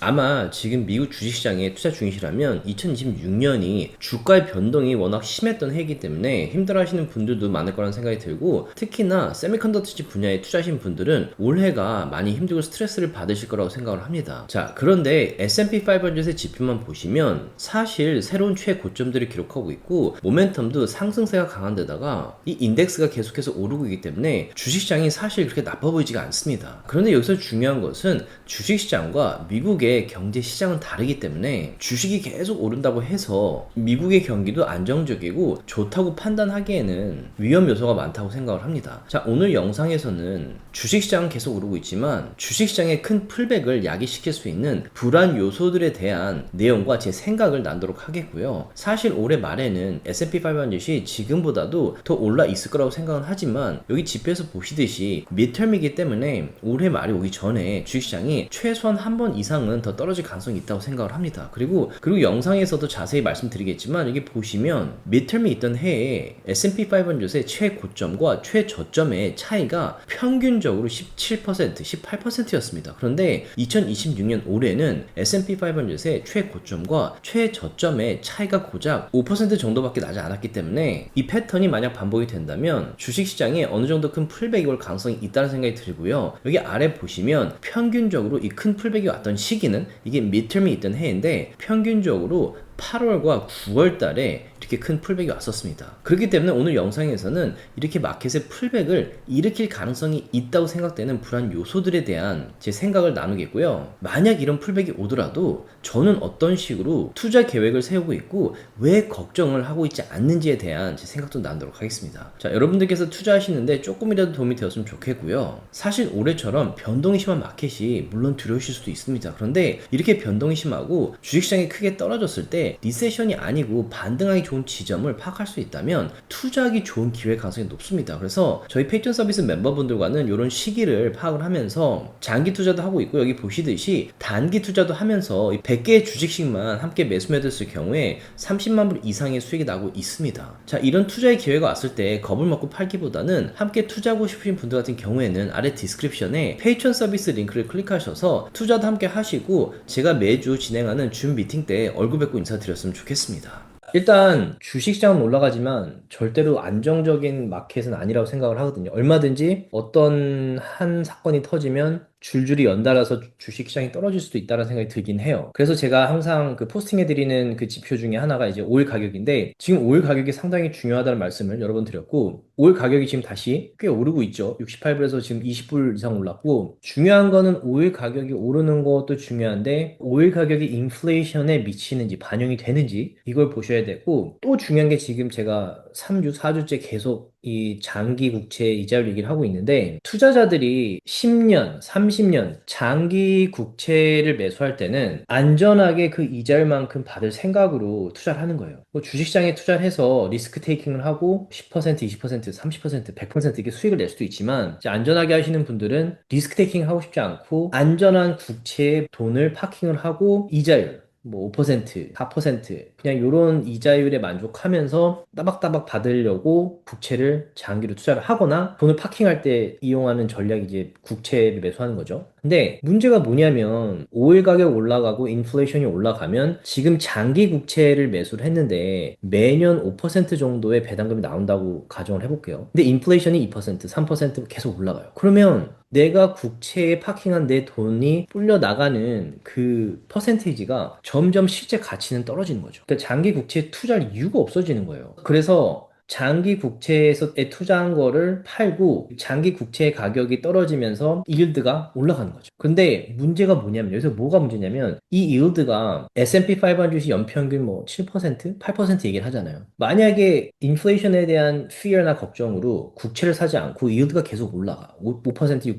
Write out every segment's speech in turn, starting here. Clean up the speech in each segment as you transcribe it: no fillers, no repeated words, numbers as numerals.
아마 지금 미국 주식시장에 투자 중이시라면 2026년이 주가의 변동이 워낙 심했던 해이기 때문에 힘들어하시는 분들도 많을 거라는 생각이 들고, 특히나 세미컨덕터 칩 분야에 투자하신 분들은 올해가 많이 힘들고 스트레스를 받으실 거라고 생각을 합니다. 자, 그런데 S&P 500의 지표만 보시면 사실 새로운 최고점들을 기록하고 있고 모멘텀도 상승세가 강한 데다가 이 인덱스가 계속해서 오르고 있기 때문에 주식시장이 사실 그렇게 나빠 보이지가 않습니다. 그런데 여기서 중요한 것은 주식시장과 미국의 경제 시장은 다르기 때문에 주식이 계속 오른다고 해서 미국의 경기도 안정적이고 좋다고 판단하기에는 위험 요소가 많다고 생각을 합니다. 자, 오늘 영상에서는 주식시장은 계속 오르고 있지만 주식시장의 큰 풀백을 야기시킬 수 있는 불안 요소들에 대한 내용과 제 생각을 나누도록 하겠고요. 사실 올해 말에는 S&P 500이 지금보다도 더 올라 있을 거라고 생각은 하지만 여기 지표에서 보시듯이 midterm이기 때문에 올해 말이 오기 전에 주식시장이 최소한 한 번 이상은 더 떨어질 가능성이 있다고 생각을 합니다. 그리고 영상에서도 자세히 말씀드리겠지만 여기 보시면 midterm이 있던 해에 S&P 500의 최고점과 최저점의 차이가 평균적으로 17%, 18%였습니다. 그런데 2026년 올해는 S&P 500의 최고점과 최저점의 차이가 고작 5% 정도밖에 나지 않았기 때문에 이 패턴이 만약 반복이 된다면 주식시장에 어느 정도 큰 풀백이 올 가능성이 있다는 생각이 들고요. 여기 아래 보시면 평균적으로 이 큰 풀백이 왔던 시기는 이게 midterm이 있던 해인데 평균적으로 8월과 9월 달에 이렇게 큰 풀백이 왔었습니다. 그렇기 때문에 오늘 영상에서는 이렇게 마켓의 풀백을 일으킬 가능성이 있다고 생각되는 불안 요소들에 대한 제 생각을 나누겠고요. 만약 이런 풀백이 오더라도 저는 어떤 식으로 투자 계획을 세우고 있고 왜 걱정을 하고 있지 않는지에 대한 제 생각도 나누도록 하겠습니다. 자, 여러분들께서 투자하시는데 조금이라도 도움이 되었으면 좋겠고요. 사실 올해처럼 변동이 심한 마켓이 물론 두려우실 수도 있습니다. 그런데 이렇게 변동이 심하고 주식시장이 크게 떨어졌을 때 리세션이 아니고 반등하기 좋은 지점을 파악할 수 있다면 투자하기 좋은 기회 가능성이 높습니다. 그래서 저희 페이턴 서비스 member분들과는 이런 시기를 파악을 하면서 장기 투자도 하고 있고 여기 보시듯이 단기 투자도 하면서 100개의 주식씩만 함께 매수 매도했을 경우에 30만 불 이상의 수익이 나고 있습니다. 자, 이런 투자의 기회가 왔을 때 겁을 먹고 팔기보다는 함께 투자하고 싶으신 분들 같은 경우에는 아래 디스크립션에 페이턴 서비스 링크를 클릭하셔서 투자도 함께 하시고 제가 매주 진행하는 줌 미팅 때 얼굴 뵙고 인사드렸으면 좋겠습니다. 일단 주식시장은 올라가지만 절대로 안정적인 마켓은 아니라고 생각을 하거든요. 얼마든지 어떤 한 사건이 터지면 줄줄이 연달아서 주식시장이 떨어질 수도 있다는 생각이 들긴 해요. 그래서 제가 항상 그 포스팅해드리는 그 지표 중에 하나가 이제 오일 가격인데 지금 오일 가격이 상당히 중요하다는 말씀을 여러 번 드렸고 오일 가격이 지금 다시 꽤 오르고 있죠. 68불에서 지금 20불 이상 올랐고 중요한 거는 오일 가격이 오르는 것도 중요한데 오일 가격이 인플레이션에 미치는지 반영이 되는지 이걸 보셔야 되고 또 중요한 게 지금 제가 3주, 4주째 계속 이 장기 국채 이자율 얘기를 하고 있는데 투자자들이 10년, 30년 장기 국채를 매수할 때는 안전하게 그 이자율만큼 받을 생각으로 투자를 하는 거예요. 뭐 주식시장에 투자를 해서 리스크 테이킹을 하고 10%, 20%, 30%, 100% 이렇게 수익을 낼 수도 있지만 이제 안전하게 하시는 분들은 리스크 테이킹 하고 싶지 않고 안전한 국채에 돈을 파킹을 하고 이자율 뭐 5%, 4% 그냥 이런 이자율에 만족하면서 따박따박 받으려고 국채를 장기로 투자를 하거나 돈을 파킹할 때 이용하는 전략이 이제 국채를 매수하는 거죠. 근데 문제가 뭐냐면 오일 가격 올라가고 인플레이션이 올라가면 지금 장기 국채를 매수를 했는데 매년 5% 정도의 배당금이 나온다고 가정을 해볼게요. 근데 인플레이션이 2%, 3% 계속 올라가요. 그러면 내가 국채에 파킹한 내 돈이 불려 나가는 그 퍼센테이지가 점점 실제 가치는 떨어지는 거죠. 그러니까 장기 국채에 투자할 이유가 없어지는 거예요. 그래서 장기 국채에서에 투자한 거를 팔고 장기 국채 가격이 떨어지면서 이일드가 올라가는 거죠. 근데 문제가 뭐냐면 여기서 뭐가 문제냐면 이 이일드가 S&P 500이 연평균 뭐 7%, 8% 얘기를 하잖아요. 만약에 인플레이션에 대한 fear나 걱정으로 국채를 사지 않고 이일드가 계속 올라가 5%,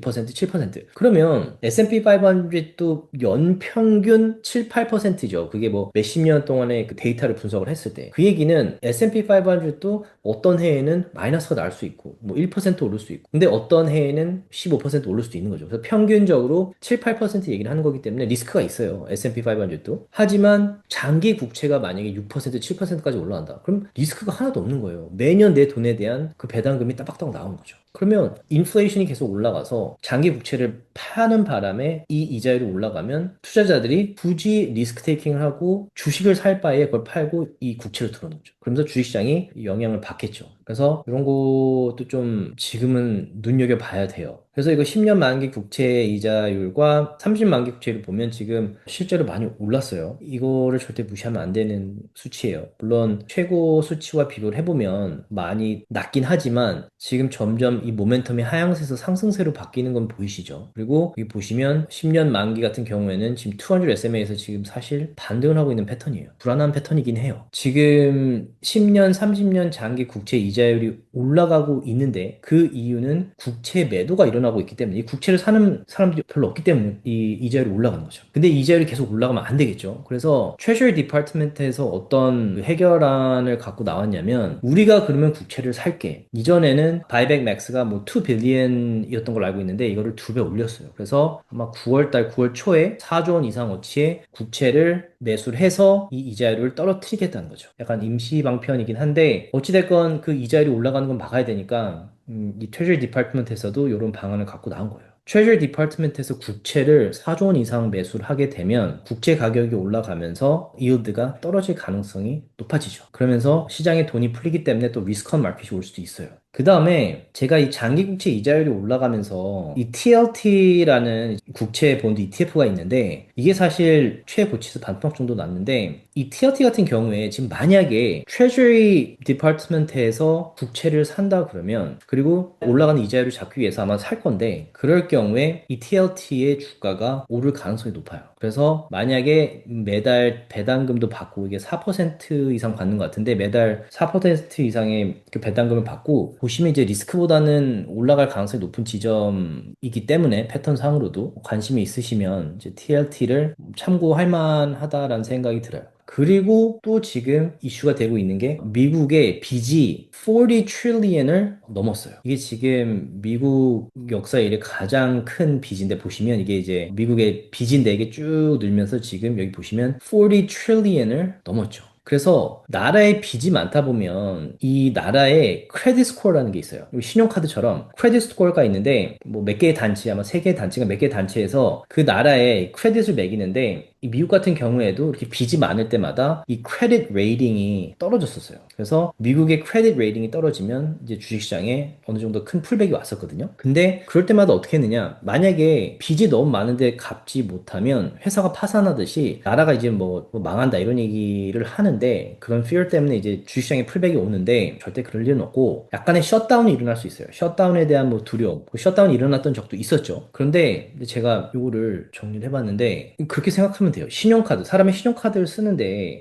6%, 7% 그러면 S&P 500도 연평균 7, 8%죠. 그게 뭐 몇십 년 동안의 그 데이터를 분석을 했을 때 그 얘기는 S&P 500도 어떤 해에는 마이너스가 날 수 있고 뭐 1% 오를 수 있고 근데 어떤 해에는 15% 오를 수도 있는 거죠. 그래서 평균적으로 7, 8% 얘기를 하는 거기 때문에 리스크가 있어요. S&P 500도. 하지만 장기 국채가 만약에 6%, 7%까지 올라간다. 그럼 리스크가 하나도 없는 거예요. 매년 내 돈에 대한 그 배당금이 따박따박 나오는 거죠. 그러면 인플레이션이 계속 올라가서 장기 국채를 파는 바람에 이 이자율이 올라가면 투자자들이 굳이 리스크 테이킹을 하고 주식을 살 바에 그걸 팔고 이 국채를 들어놓죠. 그러면서 주식시장이 영향을 받겠죠. 그래서 이런 것도 좀 지금은 눈여겨봐야 돼요. 그래서 이거 10년 만기 국채 이자율과 30 만기 국채를 보면 지금 실제로 많이 올랐어요. 이거를 절대 무시하면 안 되는 수치예요. 물론 최고 수치와 비교를 해보면 많이 낮긴 하지만 지금 점점 이 모멘텀이 하향세에서 상승세로 바뀌는 건 보이시죠? 그리고 여기 보시면 10년 만기 같은 경우에는 지금 200 SMA에서 지금 사실 반등을 하고 있는 패턴이에요. 불안한 패턴이긴 해요. 지금 10년, 30년 장기 국채 이자율이 올라가고 있는데 그 이유는 국채 매도가 일어나고 있기 때문에 이 국채를 사는 사람들이 별로 없기 때문에 이 이자율이 올라가는 거죠. 근데 이 이자율이 계속 올라가면 안 되겠죠. 그래서 Treasury Department에서 어떤 해결안을 갖고 나왔냐면 우리가 그러면 국채를 살게. 이전에는 바이백 맥스가 뭐 2 빌리언이었던 걸로 알고 있는데 이거를 2배 올렸어요. 그래서 아마 9월 초에 4조 원 이상 어치의 국채를 매수를 해서 이 이자율을 떨어뜨리겠다는 거죠. 약간 임시 방편이긴 한데 어찌됐건 그 이자율이 올라가는 건 막아야 되니까 이 트레저리 디파트먼트에서도 이런 방안을 갖고 나온 거예요. 트레저리 디파트먼트에서 국채를 4조 원 이상 매수를 하게 되면 국채 가격이 올라가면서 이율드가 떨어질 가능성이 높아지죠. 그러면서 시장에 돈이 풀리기 때문에 또 리스크한 마켓이 올 수도 있어요. 그 다음에 제가 이 장기 국채 이자율이 올라가면서 이 TLT라는 국채 본드 ETF가 있는데 이게 사실 최고치에서 반토막 정도 났는데 이 TLT 같은 경우에 지금 만약에 Treasury Department에서 국채를 산다 그러면 그리고 올라가는 이자율을 잡기 위해서 아마 살 건데 그럴 경우에 이 TLT의 주가가 오를 가능성이 높아요. 그래서 만약에 매달 배당금도 받고 이게 4% 이상 받는 것 같은데 매달 4% 이상의 그 배당금을 받고 보시면 이제 리스크보다는 올라갈 가능성이 높은 지점이기 때문에 패턴상으로도 관심이 있으시면 이제 TLT를 참고할 만하다라는 생각이 들어요. 그리고 또 지금 이슈가 되고 있는 게 미국의 빚이 40 트릴리언을 넘었어요. 이게 지금 미국 역사 이래 가장 큰 빚인데 보시면 이게 이제 미국의 빚인데 이게 쭉 늘면서 지금 여기 보시면 40 트릴리언을 넘었죠. 그래서 나라에 빚이 많다 보면 이 나라에 크레딧 스코어라는 게 있어요. 신용카드처럼 크레딧 스코어가 있는데 뭐 몇 개의 단체 아마 세 개의 단체가 몇 개의 단체에서 그 나라에 크레딧을 매기는데 이 미국 같은 경우에도 이렇게 빚이 많을 때마다 이 크레딧 레이팅이 떨어졌었어요. 그래서 미국의 크레딧 레이팅이 떨어지면 이제 주식시장에 어느 정도 큰 풀백이 왔었거든요. 근데 그럴 때마다 어떻게 했느냐? 만약에 빚이 너무 많은데 갚지 못하면 회사가 파산하듯이 나라가 이제 뭐 망한다 이런 얘기를 하는데 그런 fear 때문에 이제 주식시장에 풀백이 오는데 절대 그럴 일은 없고 약간의 셧다운이 일어날 수 있어요. 셧다운에 대한 뭐 두려움. 그 셧다운이 일어났던 적도 있었죠. 그런데 제가 요거를 정리를 해봤는데 그렇게 생각하면 돼요. 신용카드. 사람이 신용카드를 쓰는데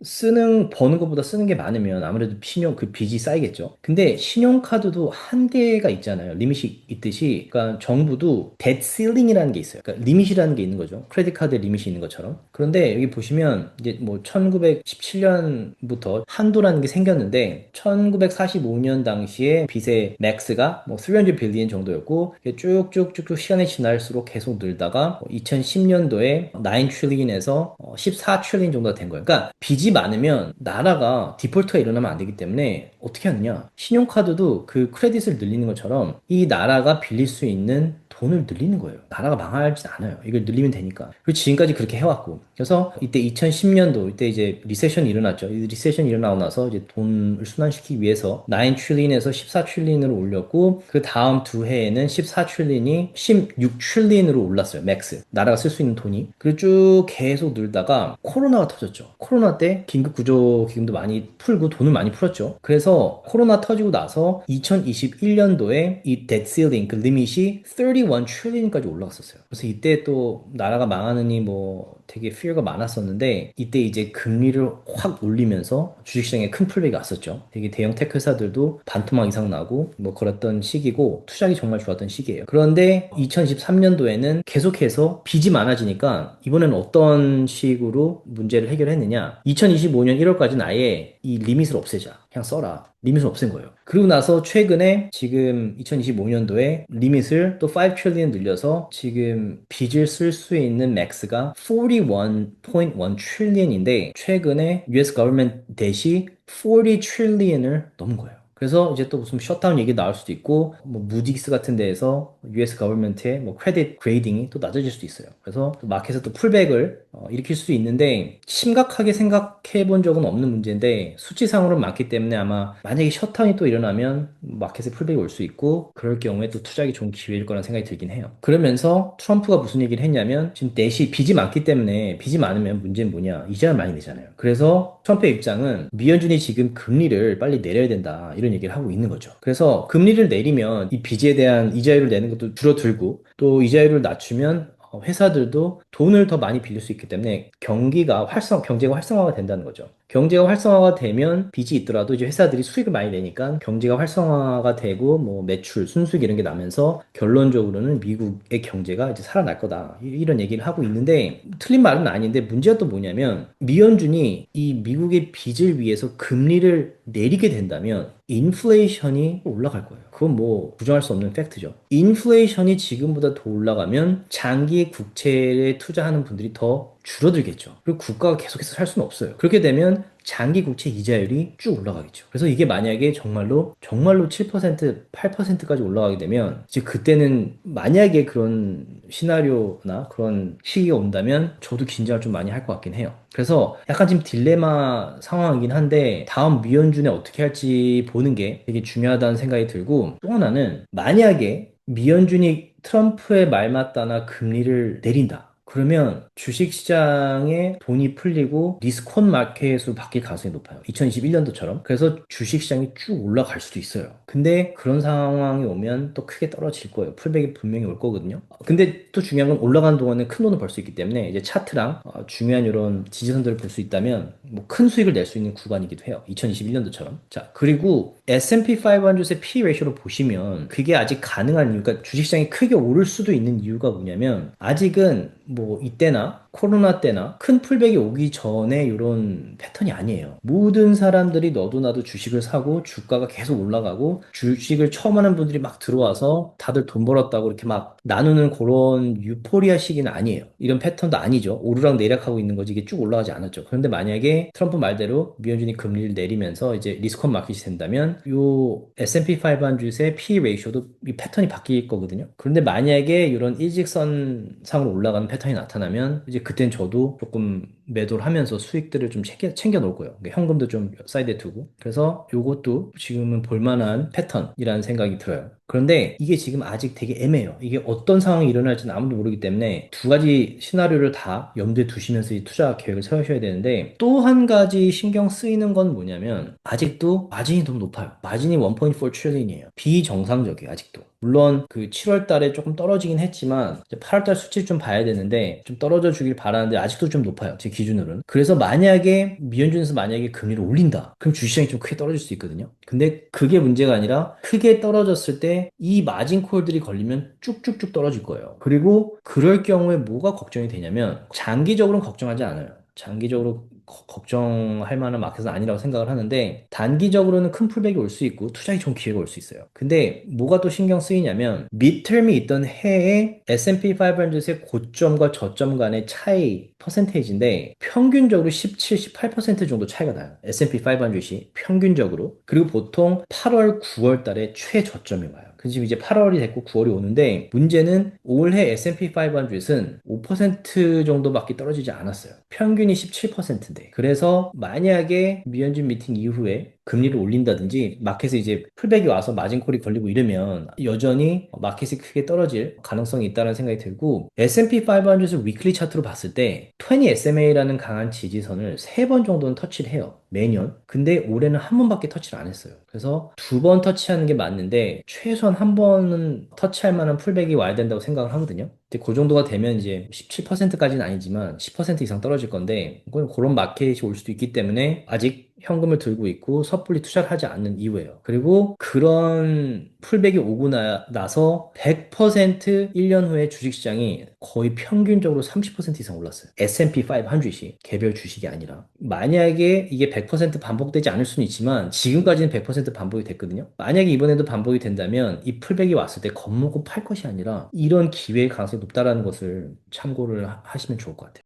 버는 것보다 쓰는 게 많으면 아무래도 그 빚이 쌓이겠죠. 근데 신용카드도 한계가 있잖아요. 리밋이 있듯이. 그러니까 정부도 데트 실링이라는 게 있어요. 그러니까 리밋이라는 게 있는 거죠. 크레딧 카드 리밋이 있는 것처럼. 그런데 여기 보시면 이제 뭐 1917년부터 한도라는 게 생겼는데 1945년 당시에 빚의 맥스가 뭐 300 빌리언 정도였고 쭉쭉쭉쭉 시간이 지날수록 계속 늘다가 2010년도에 9 트릴리언에서 14 트릴리언 정도가 된 거예요. 그러니까 빚이 많으면 나라가 디폴트가 일어나면 안 되기 때문에 어떻게 하느냐? 신용카드도 그 크레딧을 늘리는 것처럼 이 나라가 빌릴 수 있는 돈을 늘리는 거예요. 나라가 망하진 않아요. 이걸 늘리면 되니까. 그리고 지금까지 그렇게 해왔고. 그래서 이때 2010년도, 이때 이제 리세션이 일어났죠. 이 리세션이 일어나고 나서 이제 돈을 순환시키기 위해서 9 트릴리언에서 14 트릴리언으로 올렸고, 그 다음 두 해에는 14 트릴리언이 16 트릴리언으로 올랐어요. 맥스. 나라가 쓸 수 있는 돈이. 그리고 쭉 계속 늘다가 코로나가 터졌죠. 코로나 때 긴급구조기금도 많이 풀고 돈을 많이 풀었죠. 그래서 코로나 터지고 나서 2021년도에 이 debt ceiling, 그 리밋이 31 트릴리언까지 올라갔었어요. 그래서 이때 또 나라가 망하느니 뭐 되게 fear가 많았었는데 이때 이제 금리를 확 올리면서 주식시장에 큰 풀백이 왔었죠. 되게 대형 테크 회사들도 반토막 이상 나고 뭐 그랬던 시기고 투자하기 정말 좋았던 시기예요. 그런데 2023년도에는 계속해서 빚이 많아지니까 이번에는 어떤 식으로 문제를 해결했느냐? 2025년 1월까지는 아예 이 리밋을 없애자. 그냥 써라. 리밋을 없앤 거예요. 그리고 나서 최근에 지금 2025년도에 리밋을 또 5 트릴리언 늘려서 지금 빚을 쓸 수 있는 맥스가 41.1 트릴리언인데 최근에 US government 뎃이 40 트릴리언을 넘은 거예요. 그래서 이제 또 무슨 셧다운 얘기 나올 수도 있고, 뭐 무디스 같은 데에서 US 거버먼트의 뭐 크레딧 그레이딩이 또 낮아질 수도 있어요. 그래서 또 마켓에서 또 풀백을 일으킬 수도 있는데, 심각하게 생각해 본 적은 없는 문제인데 수치상으로는 많기 때문에 아마 만약에 셧다운이 또 일어나면 마켓에 풀백이 올 수 있고, 그럴 경우에 또 투자하기 좋은 기회일 거라는 생각이 들긴 해요. 그러면서 트럼프가 무슨 얘기를 했냐면, 지금 넷이 빚이 많기 때문에, 빚이 많으면 문제는 뭐냐, 이자를 많이 내잖아요. 그래서 트럼프의 입장은 미연준이 지금 금리를 빨리 내려야 된다, 이런 얘기를 하고 있는 거죠. 그래서 금리를 내리면 이 빚에 대한 이자율을 내는 것도 줄어들고, 또 이자율을 낮추면 회사들도 돈을 더 많이 빌릴 수 있기 때문에 경제가 활성화가 된다는 거죠. 경제가 활성화가 되면 빚이 있더라도 이제 회사들이 수익을 많이 내니까 경제가 활성화가 되고, 뭐 매출, 순수익 이런 게 나면서 결론적으로는 미국의 경제가 이제 살아날 거다, 이런 얘기를 하고 있는데, 틀린 말은 아닌데 문제가 또 뭐냐면, 미연준이 이 미국의 빚을 위해서 금리를 내리게 된다면 인플레이션이 올라갈 거예요. 그건 뭐 부정할 수 없는 팩트죠. 인플레이션이 지금보다 더 올라가면 장기 국채에 투자하는 분들이 더 줄어들겠죠. 그리고 국가가 계속해서 살 수는 없어요. 그렇게 되면 장기 국채 이자율이 쭉 올라가겠죠. 그래서 이게 만약에 정말로 7%, 8%까지 올라가게 되면, 이제 그때는 만약에 그런 시나리오나 그런 시기가 온다면 저도 긴장을 좀 많이 할 것 같긴 해요. 그래서 약간 지금 딜레마 상황이긴 한데, 다음 미연준에 어떻게 할지 보는 게 되게 중요하다는 생각이 들고, 또 하나는 만약에 미연준이 트럼프의 말 맞다나 금리를 내린다, 그러면 주식시장에 돈이 풀리고 리스크온 마켓으로 바뀔 가능성이 높아요. 2021년도처럼. 그래서 주식시장이 쭉 올라갈 수도 있어요. 근데 그런 상황이 오면 또 크게 떨어질 거예요. 풀백이 분명히 올 거거든요. 근데 또 중요한 건, 올라가는 동안은 큰 돈을 벌 수 있기 때문에 이제 차트랑 중요한 이런 지지선들을 볼 수 있다면 뭐 큰 수익을 낼 수 있는 구간이기도 해요. 2021년도처럼. 자, 그리고 S&P 500의 P 레이쇼로 보시면 그게 아직 가능한 이유가, 주식시장이 크게 오를 수도 있는 이유가 뭐냐면, 아직은 뭐 이때나 코로나 때나 큰 풀백이 오기 전에 이런 패턴이 아니에요. 모든 사람들이 너도 나도 주식을 사고 주가가 계속 올라가고, 주식을 처음 하는 분들이 막 들어와서 다들 돈 벌었다고 이렇게 막 나누는 그런 유포리아 시기는 아니에요. 이런 패턴도 아니죠. 오르락 내리락하고 있는 거지, 이게 쭉 올라가지 않았죠. 그런데 만약에 트럼프 말대로 미연준이 금리를 내리면서 이제 리스크온 마켓이 된다면, 요 S&P 500의 P 레이쇼도 이 패턴이 바뀔 거거든요. 그런데 만약에 이런 일직선상으로 올라가는 패턴이 나타나면, 이제 그땐 저도 조금 매도를 하면서 수익들을 좀 챙겨 놓을 거예요. 그러니까 현금도 좀 사이드에 두고. 그래서 요것도 지금은 볼만한 패턴이라는 생각이 들어요. 그런데 이게 지금 아직 되게 애매해요. 이게 어떤 상황이 일어날지는 아무도 모르기 때문에 두 가지 시나리오를 다 염두에 두시면서 이 투자 계획을 세우셔야 되는데, 또 한 가지 신경 쓰이는 건 뭐냐면, 아직도 마진이 너무 높아요. 마진이 1.4 트릴리언이에요. 비정상적이에요, 아직도. 물론 그 7월 달에 조금 떨어지긴 했지만, 이제 8월 달 수치를 좀 봐야 되는데 좀 떨어져 주길 바라는데 아직도 좀 높아요, 제 기준으로는. 그래서 만약에 미연준에서 만약에 금리를 올린다, 그럼 주식시장이 좀 크게 떨어질 수 있거든요. 근데 그게 문제가 아니라, 크게 떨어졌을 때 이 마진 콜들이 걸리면 쭉쭉쭉 떨어질 거예요. 그리고 그럴 경우에 뭐가 걱정이 되냐면, 장기적으로는 걱정하지 않아요. 장기적으로 걱정할 만한 마켓은 아니라고 생각을 하는데, 단기적으로는 큰 풀백이 올 수 있고 투자에 좋은 기회가 올 수 있어요. 근데 뭐가 또 신경 쓰이냐면, midterm이 있던 해에 S&P 500의 고점과 저점 간의 차이 퍼센테이지인데, 평균적으로 17, 18% 정도 차이가 나요. S&P 500이 평균적으로. 그리고 보통 8월, 9월 달에 최저점이 와요. 그 지금 이제 8월이 됐고 9월이 오는데, 문제는 올해 S&P 500은 5% 정도밖에 떨어지지 않았어요. 평균이 17%인데. 그래서 만약에 미연준 미팅 이후에 금리를 올린다든지 마켓에 이제 풀백이 와서 마진콜이 걸리고 이러면, 여전히 마켓이 크게 떨어질 가능성이 있다는 생각이 들고, S&P 500을 위클리 차트로 봤을 때 20 SMA라는 강한 지지선을 3번 정도는 터치를 해요, 매년. 근데 올해는 한 번밖에 터치를 안 했어요. 그래서 2번 터치하는 게 맞는데, 최소한 한 번은 터치할 만한 풀백이 와야 된다고 생각을 하거든요. 근데 그 정도가 되면 이제 17%까지는 아니지만 10% 이상 떨어질 건데, 그런 마켓이 올 수도 있기 때문에 아직 현금을 들고 있고 섣불리 투자를 하지 않는 이유예요. 그리고 그런 풀백이 오고 나서 100% 1년 후에 주식시장이 거의 평균적으로 30% 이상 올랐어요. S&P 500이, 개별 주식이 아니라. 만약에 이게 100% 반복되지 않을 수는 있지만 지금까지는 100% 반복이 됐거든요. 만약에 이번에도 반복이 된다면 이 풀백이 왔을 때 겁먹고 팔 것이 아니라 이런 기회의 가능성이 높다라는 것을 참고를 하시면 좋을 것 같아요.